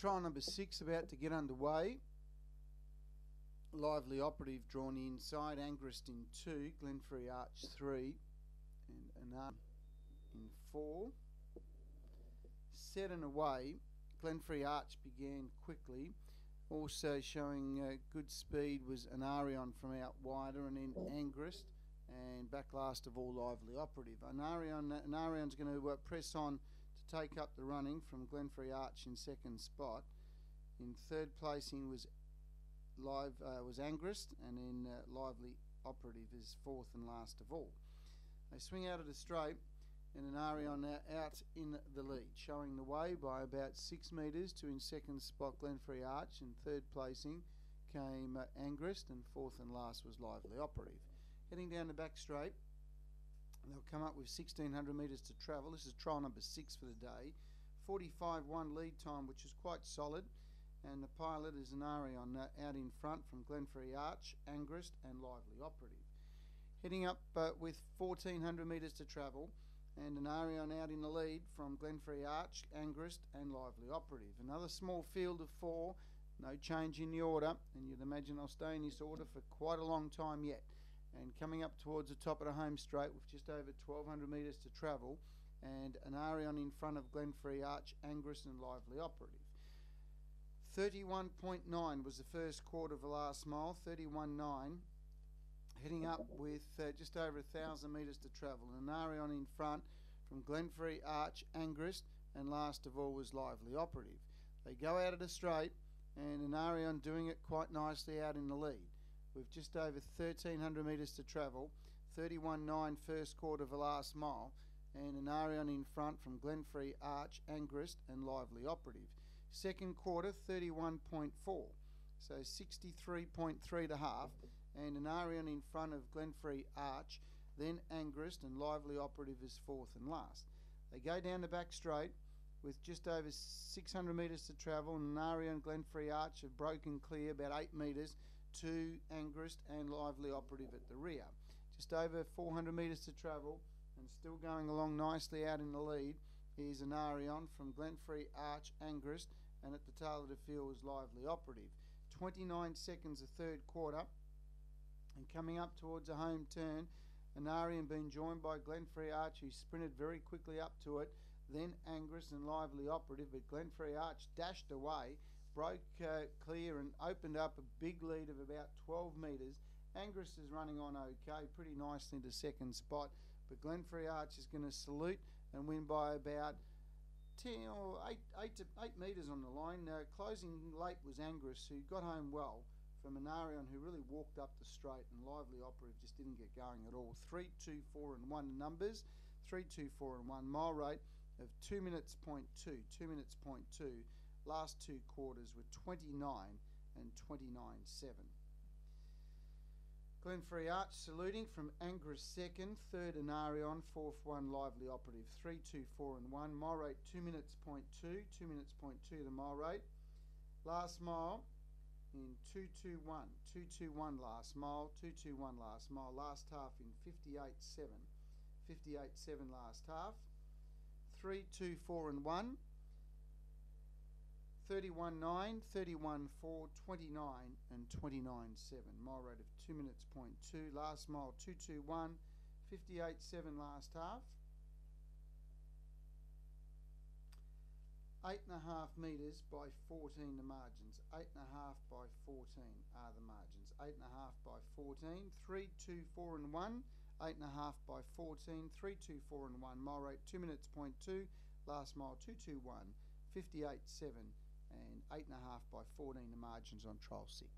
Trial number 6 about to get underway. Lively Operative drawn inside, Angrist in 2, Glenferrie Arch 3, and Anar in 4. Set and away, Glenferrie Arch began quickly. Also showing good speed was Anarion from out wider, and then Angrist, and back last of all Lively Operative. Anarion's going to press on to take up the running from Glenferrie Arch in second spot. In third placing was Angrist, and then Lively Operative is fourth and last of all. They swing out of the straight, and Anarion out in the lead, showing the way by about 6 metres to in second spot Glenferrie Arch. In third placing came Angrist, and fourth and last was Lively Operative. Heading down the back straight, they'll come up with 1,600 metres to travel. This is trial number 6 for the day. 45.1 lead time, which is quite solid. And the pilot is Anarion out in front from Glenferrie Arch, Angrist and Lively Operative. Heading up with 1,400 metres to travel, and Anarion out in the lead from Glenferrie Arch, Angrist and Lively Operative. Another small field of 4, no change in the order, and you'd imagine I'll stay in this order for quite a long time yet. And coming up towards the top of the home straight with just over 1,200 metres to travel, and Anarion in front of Glenferrie Arch, Angrist and Lively Operative. 31.9 was the first quarter of the last mile, 31.9. Heading up with just over 1,000 metres to travel. Anarion in front from Glenferrie Arch, Angrist, and last of all was Lively Operative. They go out of the straight, and Anarion doing it quite nicely out in the lead. With just over 1,300 metres to travel, 31.9 first quarter of the last mile, and Anarion in front from Glenferrie Arch, Angrist, and Lively Operative. Second quarter, 31.4, so 63.3 to half, and Anarion in front of Glenferrie Arch, then Angrist, and Lively Operative is fourth and last. They go down the back straight with just over 600 metres to travel, and Anarion and Glenferrie Arch have broken clear about 8 metres to Angrist and Lively Operative at the rear. Just over 400 metres to travel, and still going along nicely out in the lead is Anarion from Glenferrie Arch, Angrist, and at the tail of the field is Lively Operative. 29 seconds of third quarter, and coming up towards a home turn, Anarion being joined by Glenferrie Arch, who sprinted very quickly up to it, then Angrist and Lively Operative, but Glenferrie Arch dashed away, broke clear and opened up a big lead of about 12 metres. Angrist is running on okay, pretty nicely into second spot, but Glenferrie Arch is going to salute and win by about 10 or 8 metres on the line. Closing late was Angrist, who got home well from Anarion, who really walked up the straight, and Lively Operative just didn't get going at all. 3, 2, 4 and 1 numbers, 3, 2, 4 and 1. Mile rate of 2 minutes point 2, 2 minutes point 2. Last two quarters were 29 and 29.7. Glenferrie Arch saluting from Angrist second, third Anarion, fourth one Lively Operative. 3, 2, 4 and 1. Mile rate 2 minutes point 2, 2 minutes point 2 the mile rate. Last mile in 2:21, 2:21 last mile, 2:21 last mile. Last half in 58.7, 58.7 last half. 3, 2, 4 and 1. 31.9, 31.4, 29 and 29.7. Mile rate of 2 minutes point 2. Last mile 2:21, 58.7 last half. 8.5 metres by 14 the margins. 8.5 by 14 are the margins. 8.5 by 14. 3, 2, 4 and 1. 8.5 by 14. 3, 2, 4 and 1. Mile rate 2 minutes point 2. Last mile 2:21, 58.7 and 8.5 by 14 the margins on trial 6.